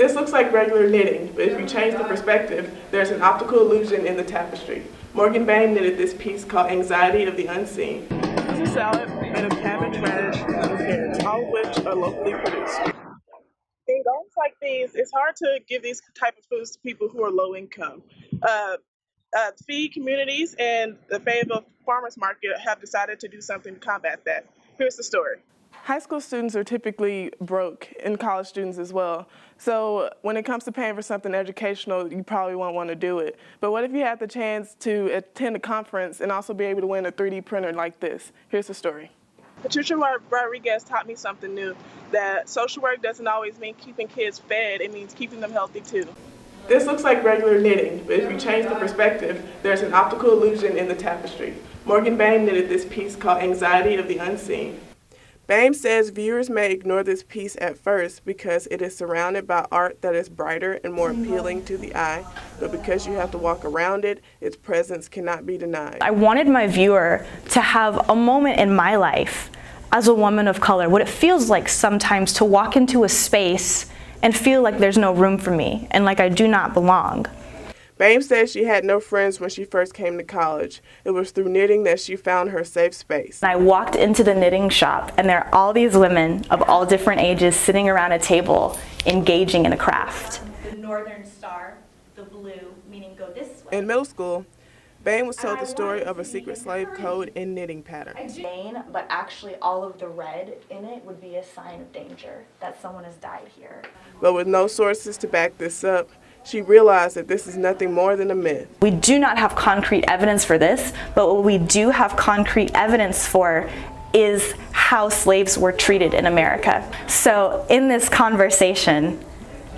This looks like regular knitting, but if you change the perspective, there's an optical illusion in the tapestry. Morgan Bain knitted this piece called Anxiety of the Unseen. This is a salad made of cabbage, radish, and carrots, all of which are locally produced. In gardens like these, it's hard to give these type of foods to people who are low income. Feed communities and the Fayetteville Farmers Market have decided to do something to combat that. Here's the story. High school students are typically broke, and college students as well. So when it comes to paying for something educational, you probably won't want to do it. But what if you had the chance to attend a conference and also be able to win a 3D printer like this? Here's the story. Patricia Rodriguez taught me something new, that social work doesn't always mean keeping kids fed, it means keeping them healthy too. This looks like regular knitting, but if you change the perspective, there's an optical illusion in the tapestry. Morgan Bain knitted this piece called Anxiety of the Unseen. Bain says viewers may ignore this piece at first because it is surrounded by art that is brighter and more appealing to the eye, but because you have to walk around it, its presence cannot be denied. I wanted my viewer to have a moment in my life as a woman of color, what it feels like sometimes to walk into a space and feel like there's no room for me and like I do not belong. Bain says she had no friends when she first came to college. It was through knitting that she found her safe space. I walked into the knitting shop and there are all these women of all different ages sitting around a table engaging in a craft. The northern star, the blue, meaning go this way. In middle school, Bain was told the story of a secret slave code in knitting pattern. Bain, but actually all of the red in it would be a sign of danger, that someone has died here. But with no sources to back this up, she realized that this is nothing more than a myth. We do not have concrete evidence for this, but what we do have concrete evidence for is how slaves were treated in America. So in this conversation,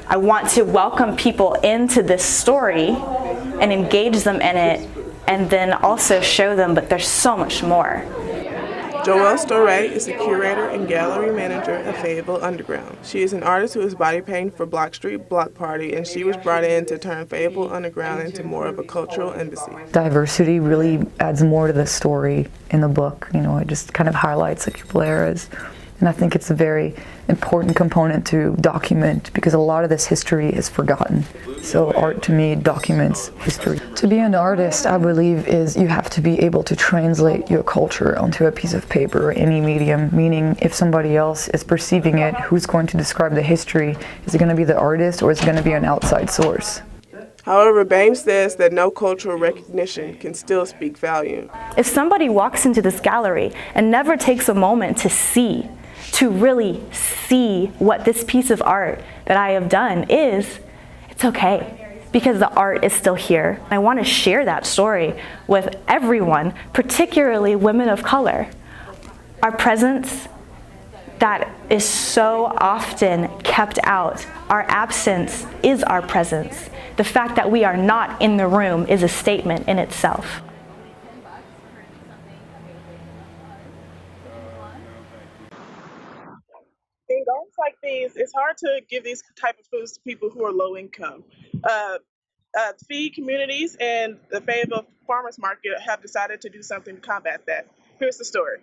I want to welcome people into this story and engage them in it, and then also show them, but there's so much more. Joelle Storey is the curator and gallery manager of Fayetteville Underground. She is an artist who is body painting for Block Street Block Party, and she was brought in to turn Fayetteville Underground into more of a cultural embassy. Diversity really adds more to the story in the book. You know, it just kind of highlights like people eras. And I think it's a very important component to document because a lot of this history is forgotten. So art to me documents history. To be an artist, I believe, is you have to be able to translate your culture onto a piece of paper or any medium, meaning if somebody else is perceiving it, who's going to describe the history? Is it going to be the artist or is it going to be an outside source? However, Bain says that no cultural recognition can still speak value. If somebody walks into this gallery and never takes a moment to really see what this piece of art that I have done is, it's okay, because the art is still here. I want to share that story with everyone, particularly women of color. Our presence that is so often kept out, our absence is our presence. The fact that we are not in the room is a statement in itself. In gardens like these, it's hard to give these type of foods to people who are low income. Feed communities and the Fayetteville Farmers Market have decided to do something to combat that. Here's the story.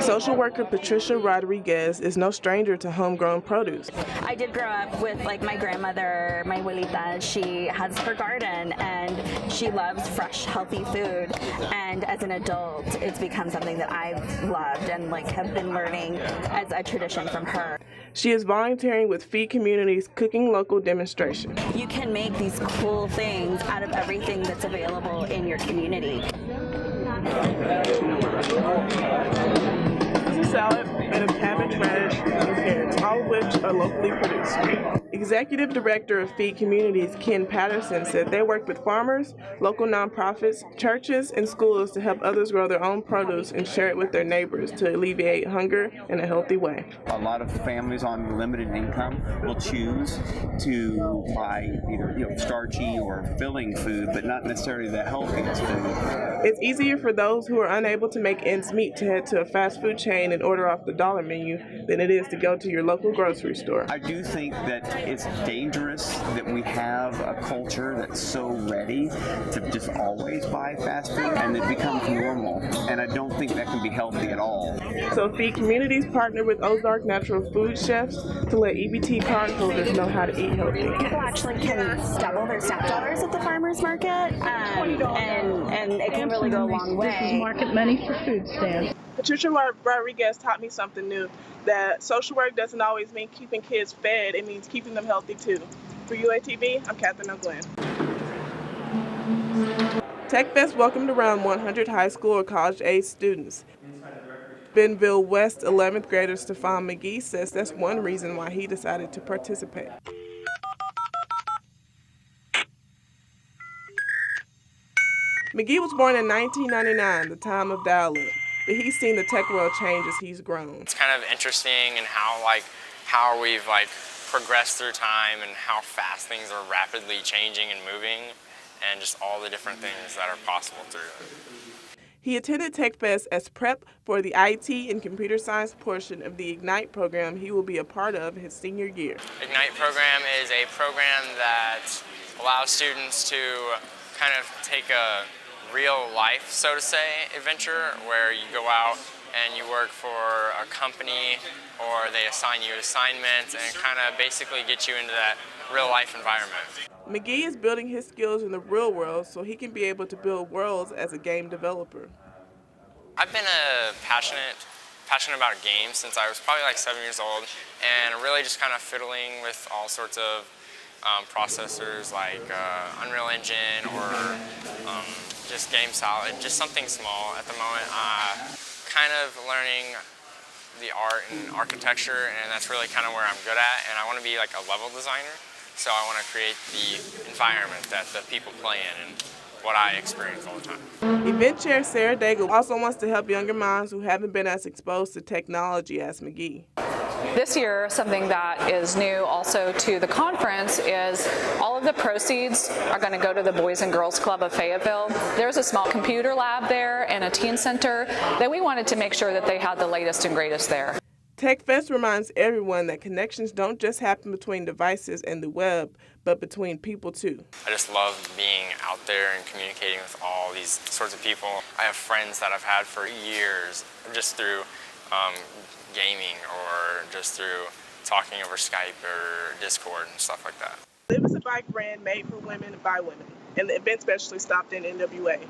Social worker Patricia Rodriguez is no stranger to homegrown produce. I did grow up with like my grandmother, my abuelita. She has her garden and she loves fresh, healthy food. And as an adult, it's become something that I've loved and like have been learning as a tradition from her. She is volunteering with Feed Communities Cooking Local demonstration. You can make these cool things out of everything that's available in your community. This is a salad made of cabbage, radish, and carrots, all of which are locally produced. Executive Director of Feed Communities, Ken Patterson, said they work with farmers, local nonprofits, churches, and schools to help others grow their own produce and share it with their neighbors to alleviate hunger in a healthy way. A lot of families on limited income will choose to buy either starchy or filling food, but not necessarily the healthiest food. It's easier for those who are unable to make ends meet to head to a fast food chain and order off the dollar menu than it is to go to your local grocery store. I do think that it's dangerous that we have a culture that's so ready to just always buy fast food and it becomes normal. And and I don't think that can be healthy at all. So Feed Communities partnered with Ozark Natural Food Chefs to let EBT card holders know how to eat healthy. People actually can double their SNAP dollars at the farmers market, and it can really go a long way. This is market money for food stamps. Patricia Rodriguez taught me something new, that social work doesn't always mean keeping kids fed, it means keeping them healthy too. For UATV, I'm Kathryn O'Guinn. TechFest welcomed around 100 high school or college-age students. Bentonville West 11th grader Stephon McGee says that's one reason why he decided to participate. McGee was born in 1999, the time of dial-up, but he's seen the tech world change as he's grown. It's kind of interesting in how we've progressed through time and how fast things are rapidly changing and moving, and just all the different things that are possible through it. He attended TechFest as prep for the IT and computer science portion of the Ignite program he will be a part of his senior year. Ignite program is a program that allows students to kind of take a real life, so to say, adventure where you go out and you work for a company or they assign you assignments and kind of basically get you into that real life environment. McGee is building his skills in the real world so he can be able to build worlds as a game developer. I've been passionate about games since I was probably 7 years old, and really just kind of fiddling with all sorts of processors like Unreal Engine or just game solid, just something small at the moment. Kind of learning the art and architecture, and that's really kind of where I'm good at, and I want to be a level designer, so I want to create the environment that the people play in and what I experience all the time. Event chair Sarah Daigle also wants to help younger minds who haven't been as exposed to technology as McGee. This year, something that is new also to the conference is all of the proceeds are going to go to the Boys and Girls Club of Fayetteville. There's a small computer lab there and a teen center that we wanted to make sure that they had the latest and greatest there. TechFest reminds everyone that connections don't just happen between devices and the web, but between people too. I just love being out there and communicating with all these sorts of people. I have friends that I've had for years just through gaming or just through talking over Skype or Discord and stuff like that. Liv is a bike brand made for women by women, and the event specially stopped in NWA.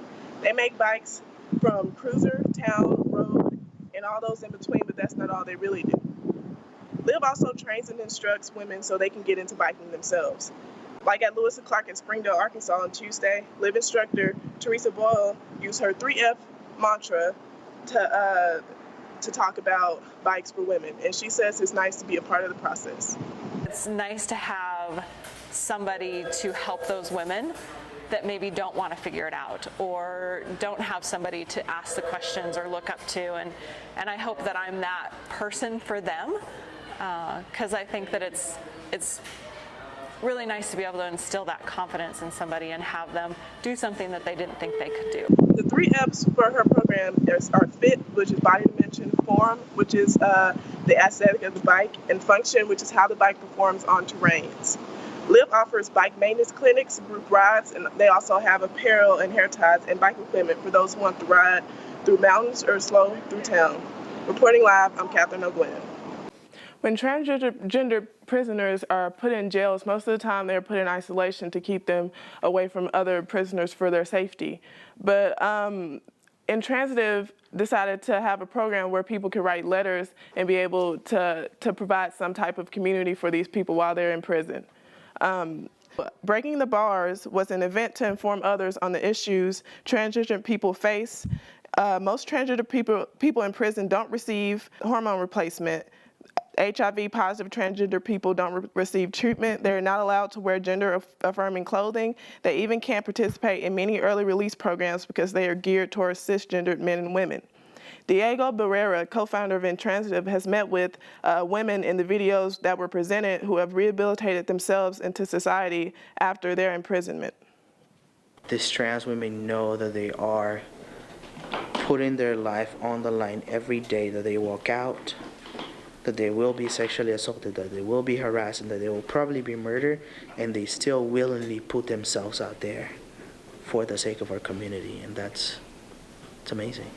They make bikes from cruiser, town, road, and all those in between, but that's not all they really do. Liv also trains and instructs women so they can get into biking themselves. Like at Lewis and Clark in Springdale, Arkansas on Tuesday, Liv instructor Teresa Boyle used her 3F mantra to talk about bikes for women, and she says it's nice to be a part of the process. It's nice to have somebody to help those women that maybe don't want to figure it out or don't have somebody to ask the questions or look up to, and I hope that I'm that person for them, because I think that it's really nice to be able to instill that confidence in somebody and have them do something that they didn't think they could do. The 3 F's for her program are fit, which is body dimension, form, which is the aesthetic of the bike, and function, which is how the bike performs on terrains. Liv offers bike maintenance clinics, group rides, and they also have apparel and hair ties and bike equipment for those who want to ride through mountains or slow through town. Reporting live, I'm Kathryn O'Guinn. When transgender prisoners are put in jails, most of the time they're put in isolation to keep them away from other prisoners for their safety. But Intransitive decided to have a program where people could write letters and be able to provide some type of community for these people while they're in prison. Breaking the Bars was an event to inform others on the issues transgender people face. Most transgender people in prison don't receive hormone replacement. HIV-positive transgender people don't receive treatment. They're not allowed to wear gender-affirming clothing. They even can't participate in many early release programs because they are geared towards cisgendered men and women. Diego Barrera, co-founder of Intransitive, has met with women in the videos that were presented who have rehabilitated themselves into society after their imprisonment. These trans women know that they are putting their life on the line every day that they walk out, that they will be sexually assaulted, that they will be harassed, and that they will probably be murdered, and they still willingly put themselves out there for the sake of our community, and it's amazing.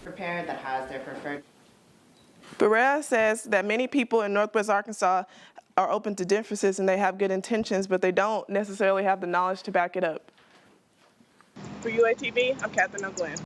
prepared, that has their preferred. Barrera says that many people in Northwest Arkansas are open to differences and they have good intentions, but they don't necessarily have the knowledge to back it up. For UATV, I'm Kathryn O'Guinn.